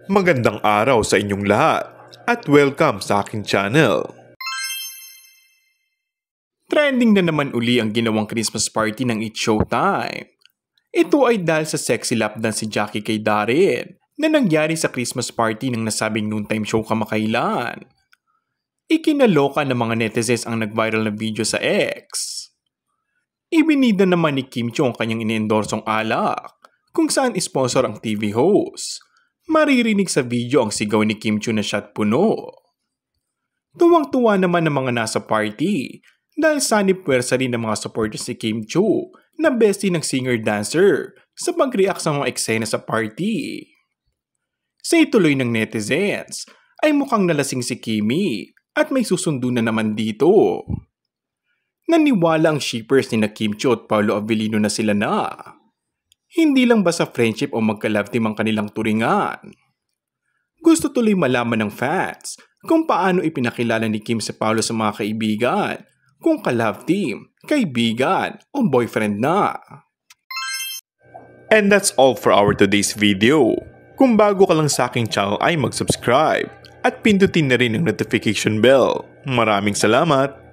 Magandang araw sa inyong lahat at welcome sa aking channel. Trending na naman uli ang ginawang Christmas party ng It's Showtime. Ito ay dahil sa sexy lap dance si Jackie kay Darren na nangyari sa Christmas party ng nasabing noontime show kamakailan. Ikinaloka ng mga netizens ang nag-viral na video sa X. Ibinida naman ni Kim Chiu ang kanyang ine-endorsong alak, kung saan sponsor ang TV host. Maririnig sa video ang sigaw ni Kim Chiu na shot puno. Tuwang-tuwa naman ng mga nasa party dahil sanib puwersa rin ng mga supporters ni Kim Chiu na bestie ng singer-dancer sa pag-react sa mga eksena sa party. Sa ituloy ng netizens ay mukhang nalasing si Kimi at may susundo na naman dito. Naniwala ang shippers ni na Kim Chiu at Paolo Avellino na sila na. Hindi lang ba sa friendship o magka-love team ang kanilang turingan? Gusto tuloy malaman ng fans kung paano ipinakilala ni Kim si Paolo sa mga kaibigan, kung ka-love team, kaibigan o boyfriend na. And that's all for our today's video. Kung bago ka lang sa aking channel ay mag-subscribe at pindutin na rin ang notification bell. Maraming salamat!